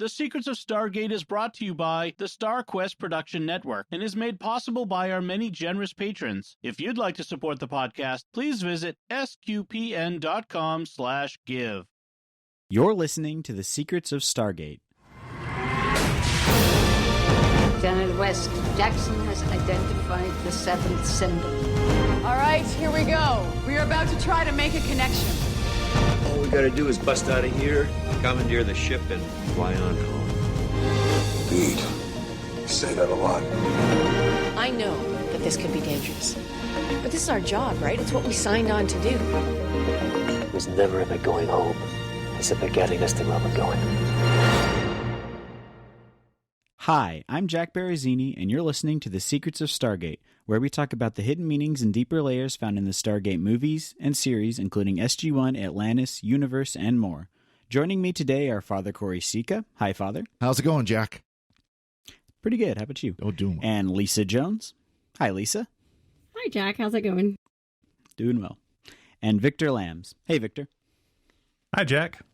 The Secrets of Stargate is brought to you by the StarQuest Production Network and is made possible by our many generous patrons. If you'd like to support the podcast, please visit sqpn.com/give. You're listening to The Secrets of Stargate. Janet West, Jackson has identified the seventh symbol. All right, here we go. We are about to try to make a connection. All we gotta do is bust out of here, commandeer the ship, and fly on home. Indeed. You say that a lot. I know that this could be dangerous. But this is our job, right? It's what we signed on to do. It was never about going home. It's about getting us to where we're going. Hi, I'm Jack Barazzini, and you're listening to The Secrets of Stargate, where we talk about the hidden meanings and deeper layers found in the Stargate movies and series, including SG-1, Atlantis, Universe, and more. Joining me today are Father Cory Sika. Hi, Father. How's it going, Jack? Pretty good. How about you? Oh, doing well. And Lisa Jones. Hi, Lisa. Hi, Jack. How's it going? Doing well. And Victor Lambs. Hey, Victor. Hi, Jack.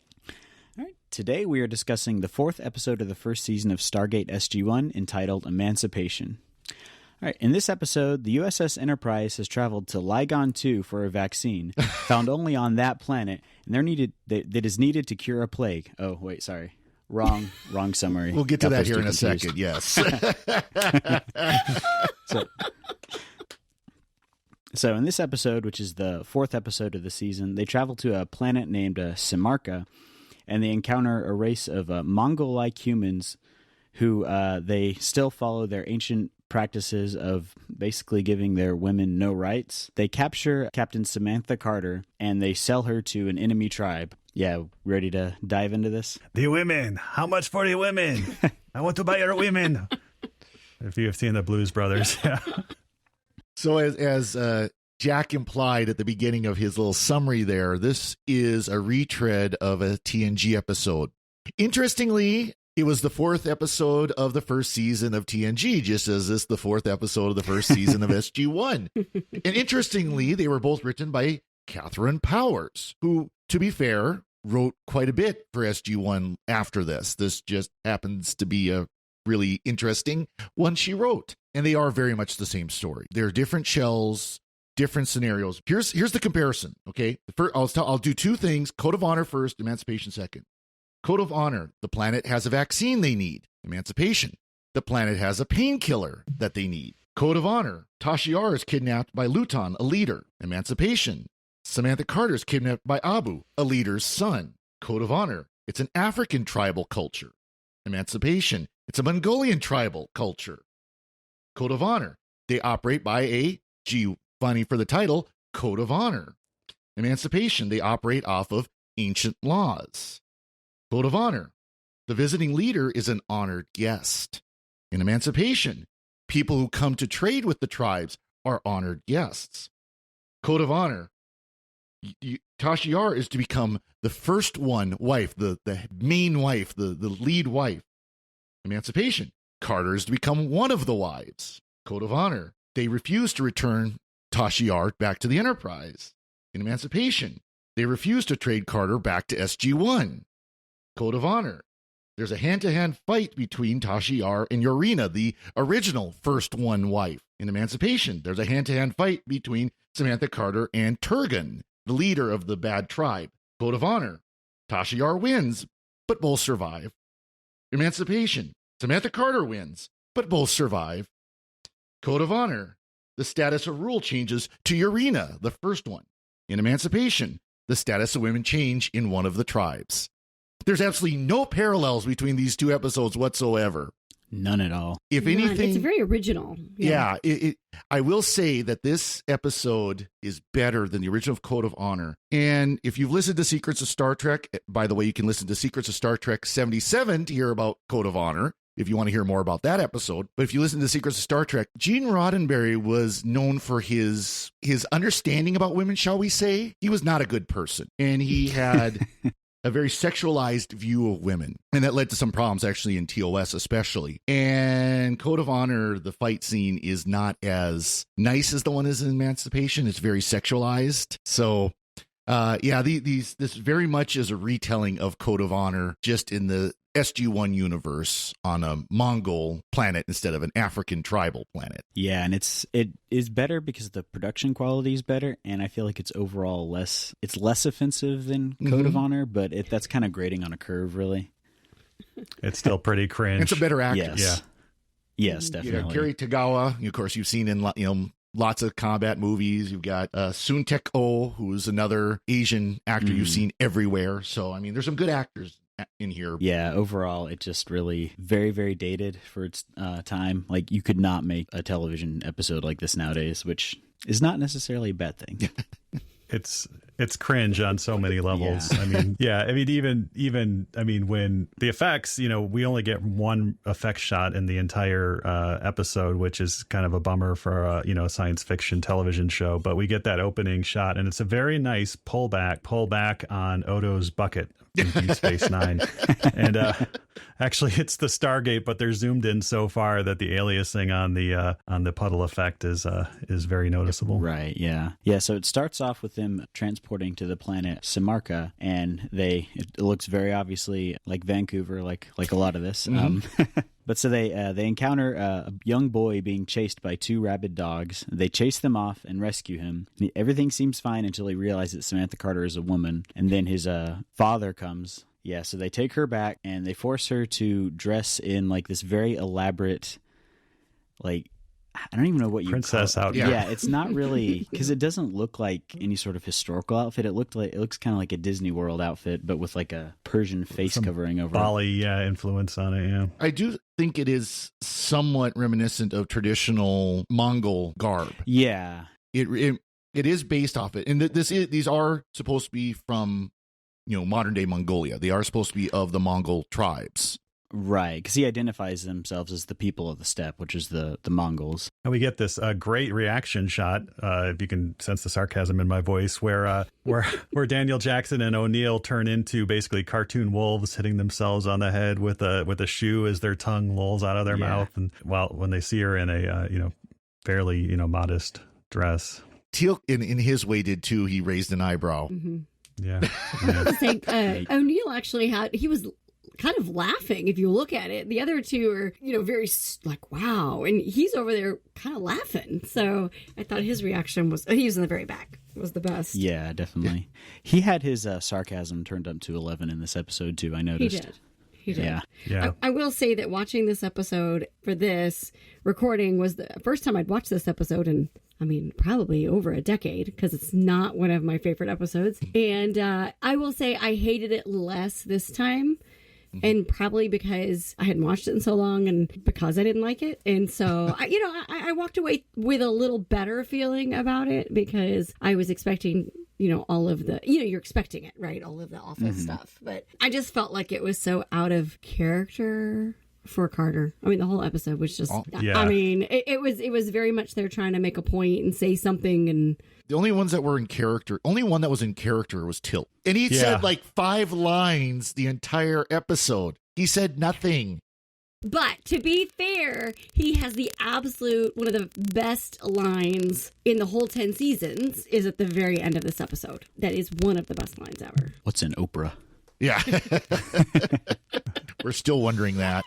All right. Today we are discussing the fourth episode of the first season of Stargate SG-1 entitled Emancipation. All right. In this episode, the USS Enterprise has traveled to Lygon 2 for a vaccine found only on that planet, and that is needed to cure a plague. Oh, wait, sorry. Wrong summary. We'll get to that here in a second, yes. So in this episode, which is the fourth episode of the season, they travel to a planet named Simarka, and they encounter a race of Mongol-like humans who they still follow their ancient practices of basically giving their women no rights. They capture Captain Samantha Carter, and they sell her to an enemy tribe. Yeah, ready to dive into this? The women. How much for the women? I want to buy your women. If you have seen the Blues Brothers. Yeah. So as Jack implied at the beginning of his little summary there, this is a retread of a TNG episode. Interestingly, it was the fourth episode of the first season of TNG, just as this the fourth episode of the first season of SG-1. And interestingly, they were both written by Catherine Powers, who, to be fair, wrote quite a bit for SG-1 after this. This just happens to be a really interesting one she wrote. And they are very much the same story. They're different shells, different scenarios. Here's the comparison, okay? I'll do two things. Code of Honor first, Emancipation second. Code of Honor, the planet has a vaccine they need. Emancipation, the planet has a painkiller that they need. Code of Honor, Tashiar is kidnapped by Luton, a leader. Emancipation, Samantha Carter is kidnapped by Abu, a leader's son. Code of Honor, it's an African tribal culture. Emancipation, it's a Mongolian tribal culture. Code of Honor, they operate by a, funny for the title, Code of Honor. Emancipation, they operate off of ancient laws. Code of Honor, the visiting leader is an honored guest. In Emancipation, people who come to trade with the tribes are honored guests. Code of Honor, Tashiar is to become the first wife, the main wife, the lead wife. Emancipation, Carter is to become one of the wives. Code of Honor, they refuse to return Tashiar back to the Enterprise. In Emancipation, they refuse to trade Carter back to SG-1. Code of Honor, there's a hand-to-hand fight between Tashiar and Yorina, the original first wife. In Emancipation, there's a hand-to-hand fight between Samantha Carter and Turgan, the leader of the bad tribe. Code of Honor, Tashiar wins, but both survive. Emancipation, Samantha Carter wins, but both survive. Code of Honor, the status of rule changes to Yorina, the first one. In Emancipation, the status of women change in one of the tribes. There's absolutely no parallels between these two episodes whatsoever. None at all. If anything, it's very original. Yeah, I will say that this episode is better than the original Code of Honor. And if you've listened to Secrets of Star Trek, by the way, you can listen to Secrets of Star Trek 77 to hear about Code of Honor, if you want to hear more about that episode. But if you listen to Secrets of Star Trek, Gene Roddenberry was known for his understanding about women, shall we say. He was not a good person. And he had a very sexualized view of women. And that led to some problems, actually, in TOS especially. And Code of Honor, the fight scene is not as nice as the one is in Emancipation. It's very sexualized. So This very much is a retelling of Code of Honor, just in the SG-1 universe on a Mongol planet instead of an African tribal planet. Yeah, and it is better because the production quality is better, and I feel like it's overall less offensive than Code of Honor, but that's kind of grading on a curve, really. It's still pretty cringe. It's a better actor. Yes. Yeah. Yes, definitely. Kerry Tagawa, of course, you've seen in lots of combat movies. You've got Soon Tek Oh, who's another Asian actor you've seen everywhere. So, I mean, there's some good actors in here. Yeah, overall, it just really very, very dated for its time. Like, you could not make a television episode like this nowadays, which is not necessarily a bad thing. It's cringe on so many levels. Yeah. Even when the effects, we only get one effect shot in the entire episode, which is kind of a bummer for a science fiction television show. But we get that opening shot, and it's a very nice pull back on Odo's bucket in Deep Space Nine. And actually, it's the Stargate, but they're zoomed in so far that the aliasing on the puddle effect is very noticeable. Right. Yeah. Yeah. So it starts off with them transporting to the planet Samarka, and it looks very obviously like Vancouver, like a lot of this. But so they encounter a young boy being chased by two rabid dogs. They chase them off and rescue him. Everything seems fine until he realizes that Samantha Carter is a woman, and then his father comes. Yeah, so they take her back and they force her to dress in like this very elaborate, like, I don't even know what you princess call it. outfit. Yeah, it's not really, because it doesn't look like any sort of historical outfit. It looks kind of like a Disney World outfit, but with like a Persian face covering over Bali influence on it. Yeah, I do think it is somewhat reminiscent of traditional Mongol garb. Yeah, it is based off it, and these are supposed to be from modern day Mongolia. They are supposed to be of the Mongol tribes. Right, because he identifies themselves as the people of the steppe, which is the Mongols. And we get this great reaction shot, if you can sense the sarcasm in my voice, where Daniel Jackson and O'Neill turn into basically cartoon wolves, hitting themselves on the head with a shoe as their tongue lolls out of their mouth, and when they see her in a fairly modest dress. Teal in his way did too. He raised an eyebrow. Mm-hmm. Yeah. O'Neill actually he was kind of laughing if you look at it. The other two are, very like, wow. And he's over there kind of laughing. So I thought his reaction he was in the very back, was the best. Yeah, definitely. He had his sarcasm turned up to 11 in this episode too, I noticed. He did. Yeah. I will say that watching this episode for this recording was the first time I'd watched this episode in, probably over a decade, because it's not one of my favorite episodes. And I will say I hated it less this time. And probably because I hadn't watched it in so long and because I didn't like it. And so, I walked away with a little better feeling about it because I was expecting, all of the, you're expecting it, right? All of the awful stuff. But I just felt like it was so out of character for Carter. The whole episode was just, it was very much they're trying to make a point and say something. And the only one that was in character was Tilt. And he said like 5 lines the entire episode. He said nothing. But to be fair, he has the one of the best lines in the whole 10 seasons is at the very end of this episode. That is one of the best lines ever. What's in Oprah? Yeah. We're still wondering that.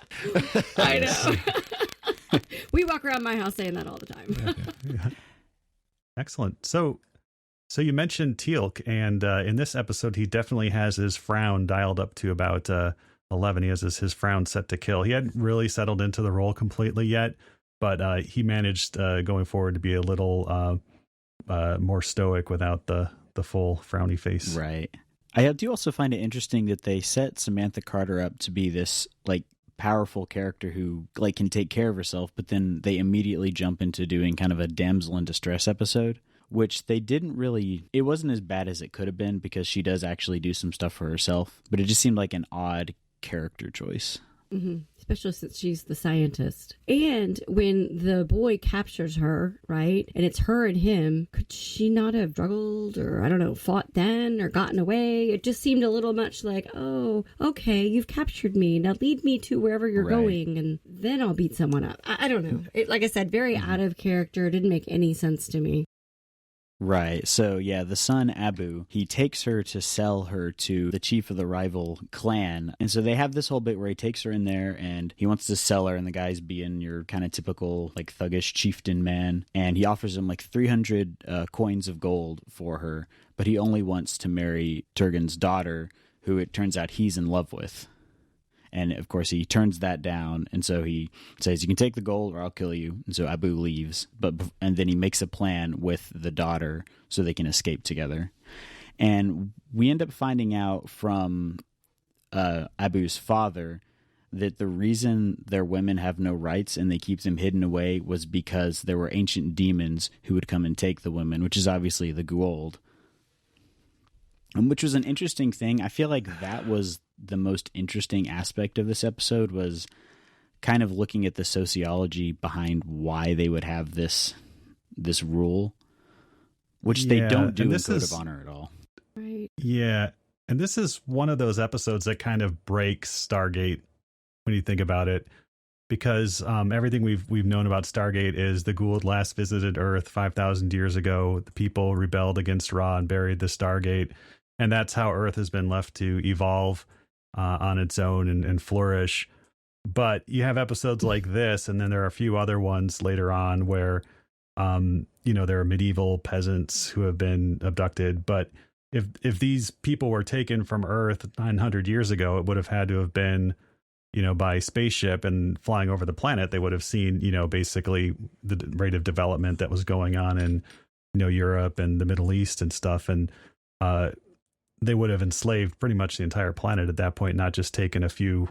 I know. We walk around my house saying that all the time. Yeah. Excellent. So you mentioned Teal'c, and in this episode, he definitely has his frown dialed up to about 11. He has his frown set to kill. He hadn't really settled into the role completely yet, but he managed going forward to be a little more stoic without the full frowny face. Right. I do also find it interesting that they set Samantha Carter up to be this like powerful character who like can take care of herself, but then they immediately jump into doing kind of a damsel in distress episode, which they didn't really, it wasn't as bad as it could have been because she does actually do some stuff for herself, but it just seemed like an odd character choice. Mm-hmm. Especially since she's the scientist. And when the boy captures her, right, and it's her and him, could she not have struggled or, I don't know, fought then or gotten away? It just seemed a little much like, oh, okay, you've captured me. Now lead me to wherever you're going, and then I'll beat someone up. I don't know. Like I said, very out of character. It didn't make any sense to me. Right. So, yeah, the son, Abu, he takes her to sell her to the chief of the rival clan. And so they have this whole bit where he takes her in there and he wants to sell her, and the guy's being your kind of typical, like, thuggish chieftain man. And he offers him, like, 300 coins of gold for her, but he only wants to marry Turgan's daughter, who it turns out he's in love with. And, of course, he turns that down, and so he says, you can take the gold or I'll kill you. And so Abu leaves, and then he makes a plan with the daughter so they can escape together. And we end up finding out from Abu's father that the reason their women have no rights and they keep them hidden away was because there were ancient demons who would come and take the women, which is obviously the Goa'uld. Which was an interesting thing. I feel like that was the most interesting aspect of this episode, was kind of looking at the sociology behind why they would have this rule, which they don't do in Code of Honor at all. Right. Yeah. And this is one of those episodes that kind of breaks Stargate when you think about it, because everything we've known about Stargate is the Goa'uld last visited Earth 5,000 years ago. The people rebelled against Ra and buried the Stargate. And that's how Earth has been left to evolve on its own and flourish. But you have episodes like this, and then there are a few other ones later on where, there are medieval peasants who have been abducted. But if these people were taken from Earth 900 years ago, it would have had to have been, by spaceship and flying over the planet. They would have seen, basically the rate of development that was going on in, Europe and the Middle East and stuff. And they would have enslaved pretty much the entire planet at that point, not just taken a few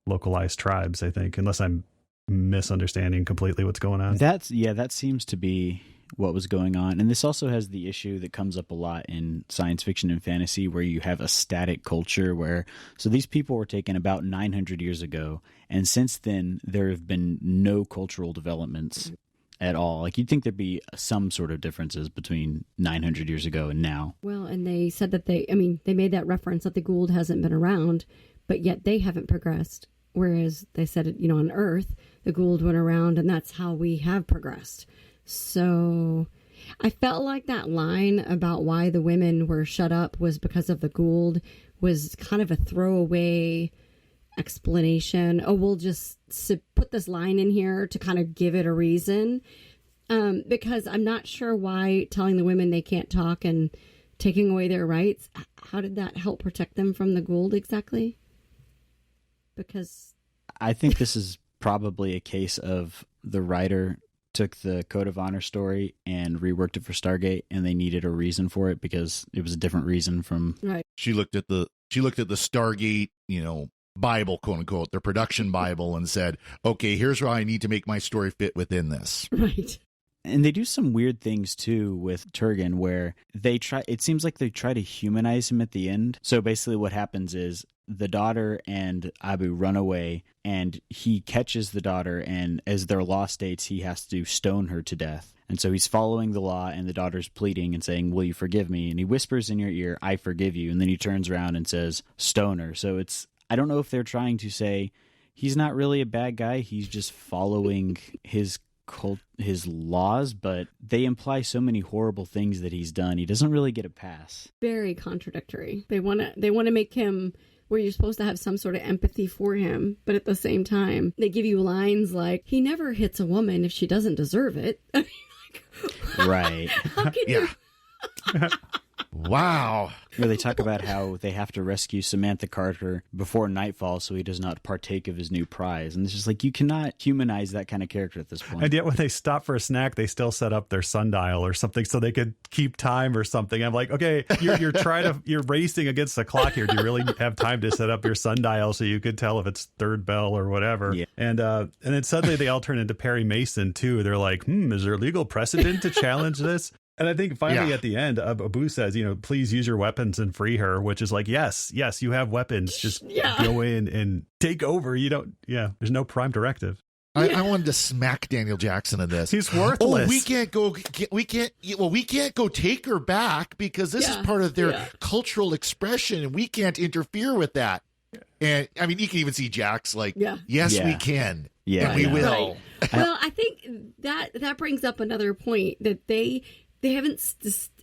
localized tribes, I think, unless I'm misunderstanding completely what's going on. That seems to be what was going on. And this also has the issue that comes up a lot in science fiction and fantasy, where you have a static culture so these people were taken about 900 years ago. And since then, there have been no cultural developments at all. Like, you'd think there'd be some sort of differences between 900 years ago and now. Well, and they said that they made that reference that the Goa'uld hasn't been around, but yet they haven't progressed. Whereas they said, on Earth, the Goa'uld went around, and that's how we have progressed. So I felt like that line about why the women were shut up was because of the Goa'uld was kind of a throwaway explanation. Oh, we'll just put this line in here to kind of give it a reason. Because I'm not sure why telling the women they can't talk and taking away their rights, how did that help protect them from the Goa'uld exactly? Because I think this is probably a case of the writer took the Code of Honor story and reworked it for Stargate, and they needed a reason for it because it was a different reason from. Right. She looked at the Stargate, Bible, quote unquote, their production Bible, and said, okay, here's where I need to make my story fit within this. Right. And they do some weird things too with Turgan, where it seems like they try to humanize him at the end. So basically what happens is the daughter and Abu run away, and he catches the daughter, and as their law states, he has to stone her to death. And so he's following the law, and the daughter's pleading and saying, will you forgive me? And he whispers in your ear, I forgive you. And then he turns around and says, stone her. So I don't know if they're trying to say he's not really a bad guy. He's just following his laws, but they imply so many horrible things that he's done. He doesn't really get a pass. Very contradictory. They want to make him where you're supposed to have some sort of empathy for him, but at the same time, they give you lines like, he never hits a woman if she doesn't deserve it. Right. How can you? Wow. Where they talk about how they have to rescue Samantha Carter before nightfall so he does not partake of his new prize. And it's just like, you cannot humanize that kind of character at this point. And yet when they stop for a snack, they still set up their sundial or something so they could keep time or something. I'm like, okay, you're racing against the clock here. Do you really have time to set up your sundial so you could tell if it's third bell or whatever? Yeah. And then suddenly they all turn into Perry Mason too. They're like, is there legal precedent to challenge this? And I think finally at the end, Abu says, please use your weapons and free her, which is like, yes, you have weapons. Just go in and take over. There's no prime directive. I wanted to smack Daniel Jackson in this. He's worthless. Oh, we can't go take her back because this is part of their cultural expression and we can't interfere with that. And I mean, you can even see Jax like, yes, we can. Yeah, and we will. Right. Well, I think that brings up another point that they they haven't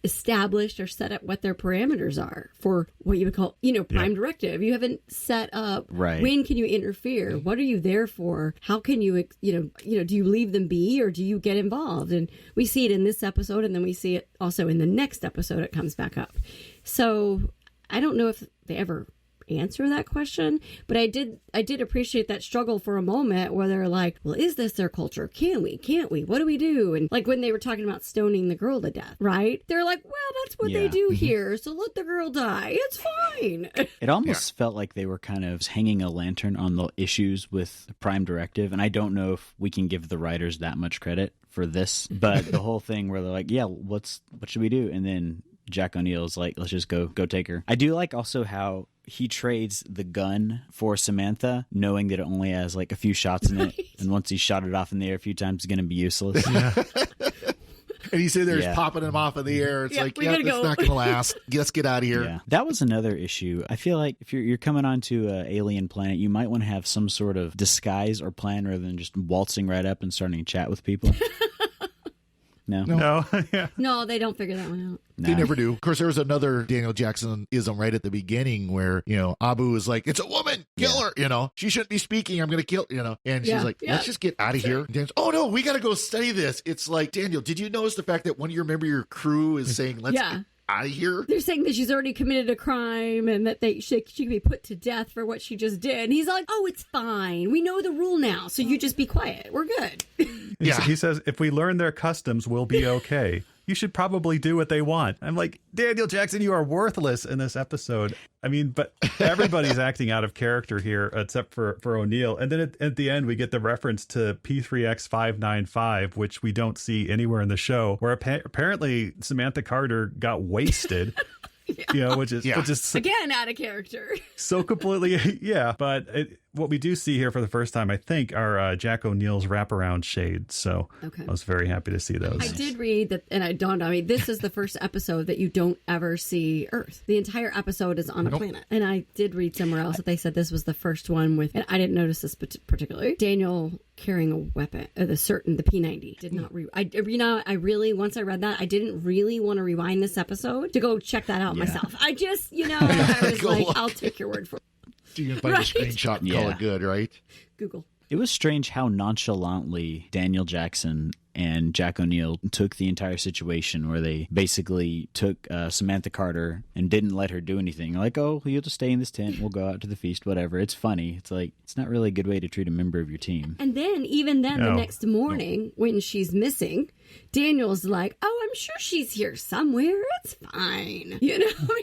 established or set up what their parameters are for what you would call, prime directive. You haven't set up when can you interfere? What are you there for? How can you, do you leave them be or do you get involved? And we see it in this episode, and then we see it also in the next episode. It comes back up. So I don't know if they ever answer that question, but I did appreciate that struggle for a moment where they're like, well, is this their culture? Can't we? What do we do? And like when they were talking about stoning the girl to death, right? They're like, well, that's what they do here, so let the girl die. It's fine. It almost felt like they were kind of hanging a lantern on the issues with Prime Directive, and I don't know if we can give the writers that much credit for this, but the whole thing where they're like, yeah, what should we do? And then Jack O'Neill's like, let's just go take her. I do like also how he trades the gun for Samantha, knowing that it only has like a few shots in it, and once he shot it off in the air a few times, it's going to be useless. And he's sitting there popping him off in the air. It's like, it's not going to last. Let's get out of here. Yeah. That was another issue. I feel like if you're coming onto an alien planet, you might want to have some sort of disguise or plan rather than just waltzing right up and starting to chat with people. No. Yeah. No, they don't figure that one out. They never do. Of course, there was another Daniel Jackson-ism right at the beginning where, Abu is like, it's a woman, kill her, she shouldn't be speaking, I'm going to kill, and she's like, let's just get out of here. And Daniel's, oh no, we got to go study this. It's like, Daniel, did you notice the fact that one of your member of your crew is saying, let's get out of here? They're saying that she's already committed a crime and that she could be put to death for what she just did. And he's like, oh, it's fine. We know the rule now, so you just be quiet. We're good. He says, if we learn their customs, we'll be okay. You should probably do what they want. I'm like, Daniel Jackson, you are worthless in this episode. I mean, but everybody's acting out of character here except for O'Neill. And then at the end, we get the reference to P3X595, which we don't see anywhere in the show, where apparently Samantha Carter got wasted. Which is again out of character. So completely, But what we do see here for the first time, I think, are Jack O'Neill's wraparound shades. So I was very happy to see those. I did read that, and it dawned on me, this is the first episode that you don't ever see Earth. The entire episode is on a planet. And I did read somewhere else that they said this was the first one with, and I didn't notice this particularly, Daniel carrying a weapon, the P90. Did not I really, once I read that, I didn't really want to rewind this episode to go check that out myself. I just, I was like, I'll take your word for it. You can find a screenshot and call it good, right? Google. It was strange how nonchalantly Daniel Jackson and Jack O'Neill took the entire situation, where they basically took Samantha Carter and didn't let her do anything. Like, oh, you'll just stay in this tent. We'll go out to the feast, whatever. It's funny. It's like, it's not really a good way to treat a member of your team. And then, the next morning, when she's missing, Daniel's like, oh, I'm sure she's here somewhere. It's fine.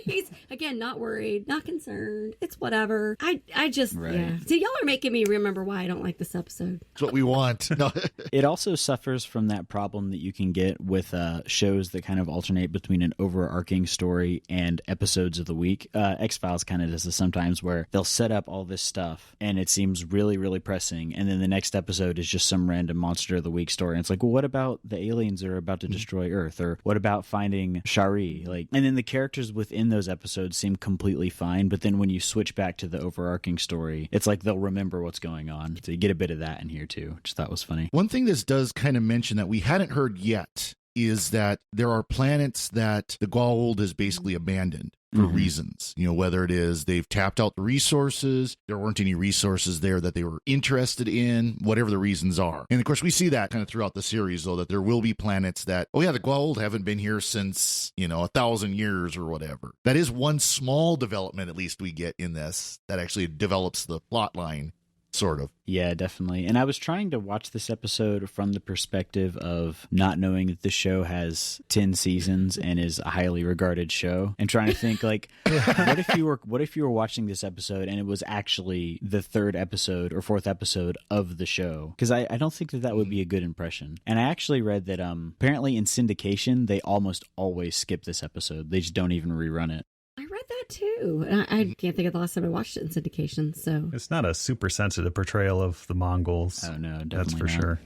He's, again, not worried, not concerned. It's whatever. I just, So y'all are making me remember why I don't like this episode. It's what we want. No. It also suffers from that problem that you can get with shows that kind of alternate between an overarching story and episodes of the week. X-Files kind of does this sometimes, where they'll set up all this stuff and it seems really, really pressing. And then the next episode is just some random monster of the week story. And it's like, well, what about the aliens that are about to destroy Earth? Or what about finding Shari? And then the characters within those episodes seem completely fine. But then when you switch back to the overarching story, it's like they'll remember what's going on. So you get a bit of that in here too, which I thought was funny. One thing this does kind of mention that we hadn't heard yet is that there are planets that the Goa'uld has basically abandoned for reasons, whether it is they've tapped out the resources, there weren't any resources there that they were interested in, whatever the reasons are. And of course, we see that kind of throughout the series, though, that there will be planets that, the Goa'uld haven't been here since, 1,000 years or whatever. That is one small development, at least, we get in this that actually develops the plot line. Sort of. Yeah, definitely. And I was trying to watch this episode from the perspective of not knowing that the show has 10 seasons and is a highly regarded show, and trying to think what if you were watching this episode and it was actually the third episode or fourth episode of the show? Because I don't think that would be a good impression. And I actually read that apparently in syndication, they almost always skip this episode. They just don't even rerun it. I read that too. And I can't think of the last time I watched it in syndication. So it's not a super sensitive portrayal of the Mongols. Oh no, definitely that's for not. Sure.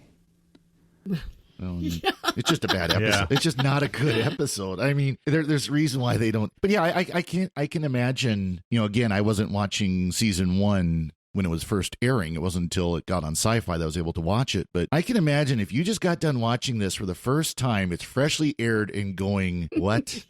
It's just a bad episode. Yeah. It's just not a good episode. I mean, there's a reason why they don't. But yeah, I can imagine. Again, I wasn't watching season 1 when it was first airing. It wasn't until it got on Sci-Fi that I was able to watch it. But I can imagine if you just got done watching this for the first time, it's freshly aired and going, what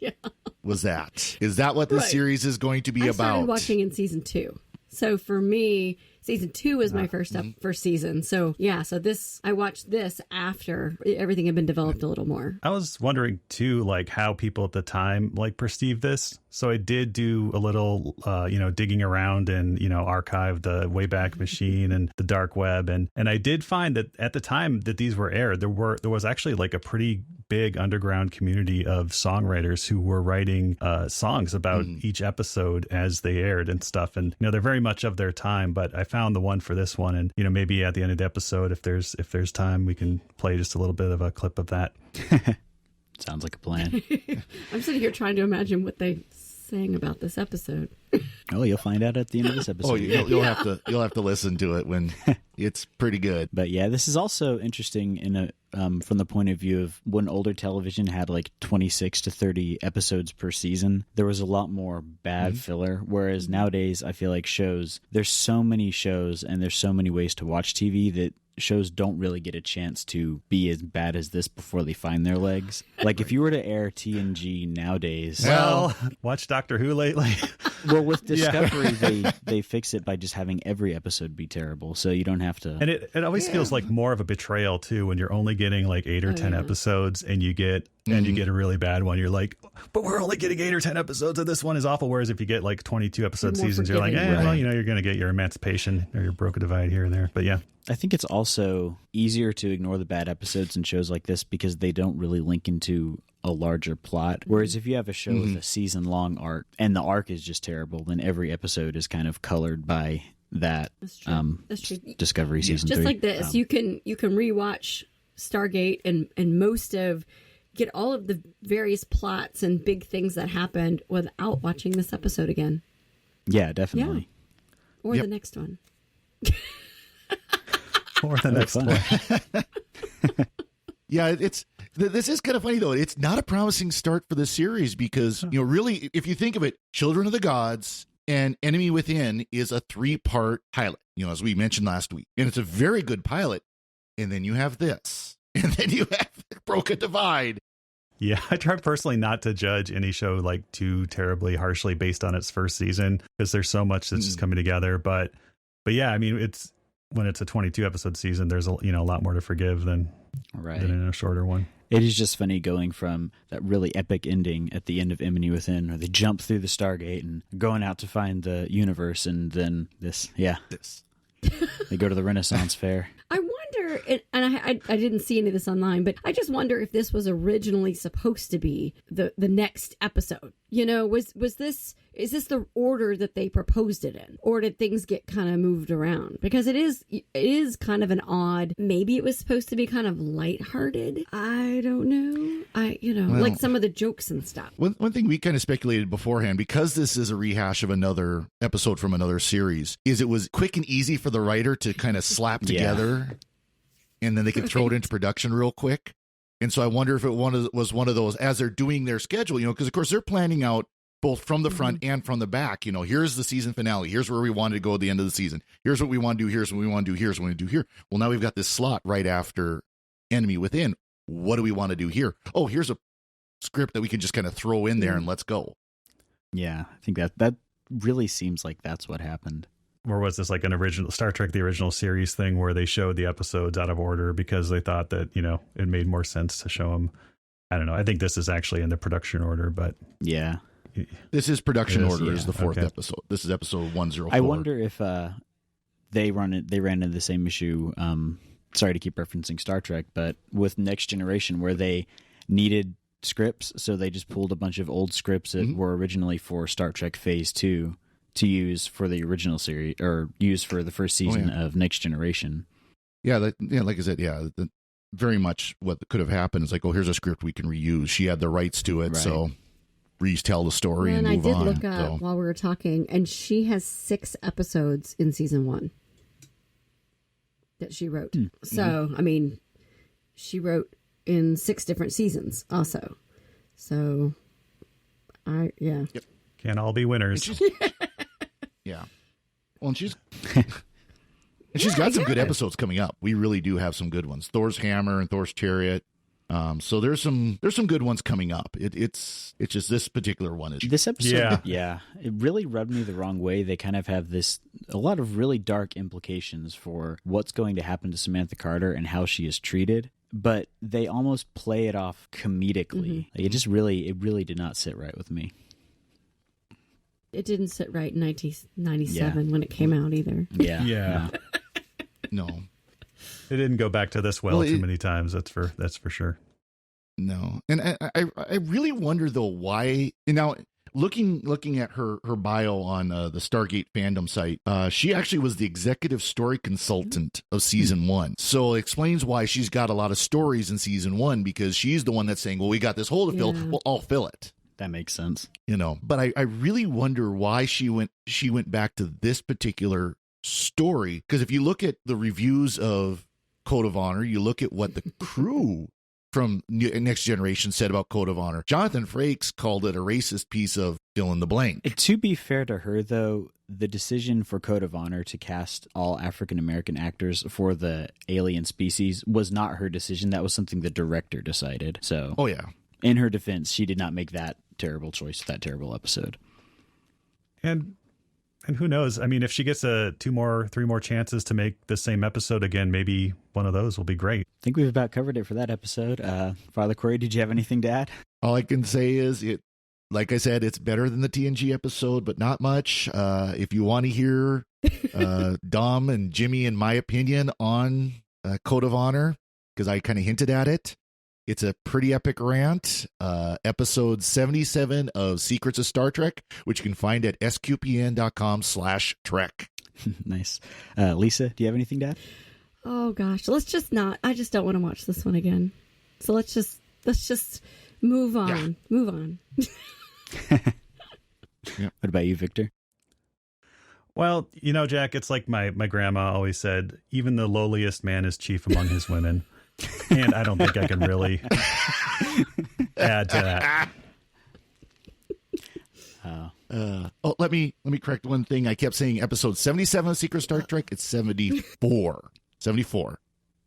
was that? Is that what this series is going to be about? I started watching in season 2. So for me, season 2 was my first season. So I watched this after everything had been developed a little more. I was wondering too, like how people at the time like perceived this. So I did do a little, digging around and, archive the Wayback Machine and the dark web. And I did find that at the time that these were aired, there was actually like a pretty big underground community of songwriters who were writing songs about each episode as they aired and stuff. And, they're very much of their time, but I found the one for this one. And, maybe at the end of the episode, if there's time, we can play just a little bit of a clip of that. Sounds like a plan. I'm sitting here trying to imagine what they sang about this episode. Oh, you'll find out at the end of this episode. Oh, you'll have to listen to it when it's pretty good. But yeah, this is also interesting from the point of view of when older television had like 26 to 30 episodes per season. There was a lot more bad filler, whereas nowadays I feel like there's so many shows and there's so many ways to watch TV that shows don't really get a chance to be as bad as this before they find their legs. Like if you were to air TNG nowadays, well, watch Doctor Who lately. Well, with Discovery, they fix it by just having every episode be terrible, so you don't have to. And it always feels like more of a betrayal too when you're only getting like 8 or 10 episodes, and you get a really bad one. You're like, but we're only getting 8 or 10 episodes, and this one is awful. Whereas if you get like 22 episode seasons, you're like, well, you're going to get your Emancipation or your Broken Divide here and there. But yeah. I think it's also easier to ignore the bad episodes in shows like this because they don't really link into a larger plot. Whereas if you have a show with a season-long arc and the arc is just terrible, then every episode is kind of colored by that. That's true. That's true. Discovery season 3. Just like this, you can rewatch Stargate and get all of the various plots and big things that happened without watching this episode again. Yeah, definitely. Yeah. Or the next one. Or the next one. Yeah, this is kind of funny though. It's not a promising start for the series because really, if you think of it, Children of the Gods and Enemy Within is a 3-part pilot. As we mentioned last week, and it's a very good pilot. And then you have this, and then you have Broken Divide. Yeah, I try personally not to judge any show like too terribly harshly based on its first season because there's so much that's just coming together. But yeah, I mean, when it's a 22 episode season, there's a lot more to forgive than in a shorter one. It is just funny going from that really epic ending at the end of Enemy Within, where they jump through the Stargate and going out to find the universe, and then this. They go to the Renaissance Fair. I wonder, and I didn't see any of this online, but I just wonder if this was originally supposed to be the next episode. Is this the order that they proposed it in, or did things get kind of moved around? Because it is kind of an odd. Maybe it was supposed to be kind of lighthearted. I don't know. Like some of the jokes and stuff. One thing we kind of speculated beforehand, because this is a rehash of another episode from another series, is it was quick and easy for the writer to kind of slap together, and then they could throw it into production real quick. And so I wonder if it was one of those as they're doing their schedule, because of course they're planning out both from the front and from the back. Here's the season finale. Here's where we wanted to go at the end of the season. Here's what we want to do. Here's what we want to do. Here's what we want to do here. Well, now we've got this slot right after Enemy Within. What do we want to do here? Oh, here's a script that we can just kind of throw in there and let's go. Yeah, I think that really seems like that's what happened. Or was this like an original Star Trek, the original series thing where they showed the episodes out of order because they thought that, it made more sense to show them? I don't know. I think this is actually in the production order, but yeah. This is production order is the 4th episode. This is episode 104. I wonder if they ran into the same issue. Sorry to keep referencing Star Trek, but with Next Generation, where they needed scripts, so they just pulled a bunch of old scripts that were originally for Star Trek Phase 2 to use for the original series or use for the first season of Next Generation. Yeah, like I said, very much what could have happened is like, oh, here's a script we can reuse. She had the rights to it, so retell the story and move on. And I did look up while we were talking, and she has 6 episodes in season 1 that she wrote. So, I mean, she wrote in 6 different seasons also. So, Can't all be winners. Yeah. Well, and she's And she's got some good episodes coming up. We really do have some good ones. Thor's Hammer and Thor's Chariot. So there's some good ones coming up. It's just this particular one is this episode. Yeah, it really rubbed me the wrong way. They kind of have a lot of really dark implications for what's going to happen to Samantha Carter and how she is treated. But they almost play it off comedically. Like it really did not sit right with me. It didn't sit right in 1997 when it came out either. Yeah. No. It didn't go back to this too many times. That's for sure. No. And I really wonder though why. Now, looking at her bio on the Stargate fandom site, she actually was the executive story consultant of season 1. So it explains why she's got a lot of stories in season 1, because she's the one that's saying, well, we got this hole to fill. Well, I'll fill it. That makes sense. But I really wonder why she went back to this particular story. Because if you look at the reviews of Code of Honor, you look at what the crew from Next Generation said about Code of Honor. Jonathan Frakes called it a racist piece of fill in the blank. To be fair to her, though, the decision for Code of Honor to cast all African-American actors for the alien species was not her decision. That was something the director decided. So, in her defense, she did not make that terrible choice, that terrible episode. And who knows? I mean, if she gets 3 more chances to make the same episode again, maybe one of those will be great. I think we've about covered it for that episode. Father Cory, did you have anything to add? All I can say is like I said, it's better than the TNG episode, but not much. If you want to hear Dom and Jimmy and my opinion on Code of Honor, because I kind of hinted at it, it's a pretty epic rant. Episode 77 of Secrets of Star Trek, which you can find at sqpn.com/trek. Nice. Lisa, do you have anything to add? Oh gosh, let's just not. I just don't want to watch this one again. So let's just move on. Yeah. Move on. What about you, Victor? Well, Jack, it's like my grandma always said, even the lowliest man is chief among his women. And I don't think I can really add to that. Let me correct one thing. I kept saying episode 77 of Secret Star Trek. It's 74. 74.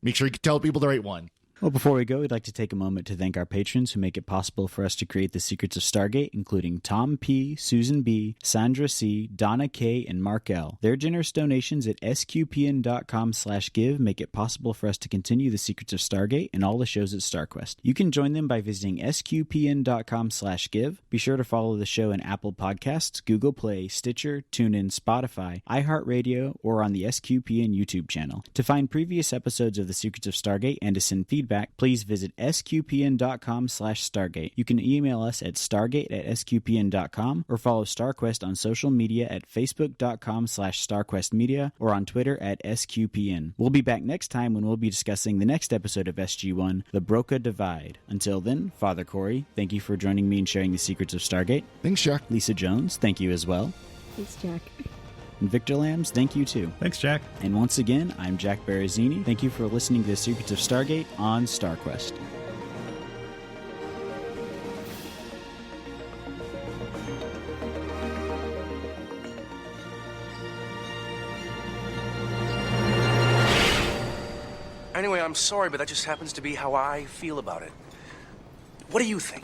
Make sure you tell people the right one. Well, before we go, we'd like to take a moment to thank our patrons who make it possible for us to create the Secrets of Stargate, including Tom P., Susan B., Sandra C., Donna K., and Mark L. Their generous donations at sqpn.com/give make it possible for us to continue the Secrets of Stargate and all the shows at StarQuest. You can join them by visiting sqpn.com/give. Be sure to follow the show in Apple Podcasts, Google Play, Stitcher, TuneIn, Spotify, iHeartRadio, or on the SQPN YouTube channel. To find previous episodes of the Secrets of Stargate and to send feedback, please visit sqpn.com/Stargate. You can email us at stargate@sqpn.com or follow StarQuest on social media at facebook.com/StarQuestMedia or on Twitter at SQPN. We'll be back next time when we'll be discussing the next episode of SG1, The Broca Divide. Until then, Father Cory, thank you for joining me and sharing the Secrets of Stargate. Thanks, Jack. Lisa Jones, thank you as well. Thanks, Jack. And Victor Lambs, thank you too. Thanks, Jack. And once again, I'm Jack Barazzini. Thank you for listening to the Secrets of Stargate on StarQuest. Anyway, I'm sorry, but that just happens to be how I feel about it. What do you think?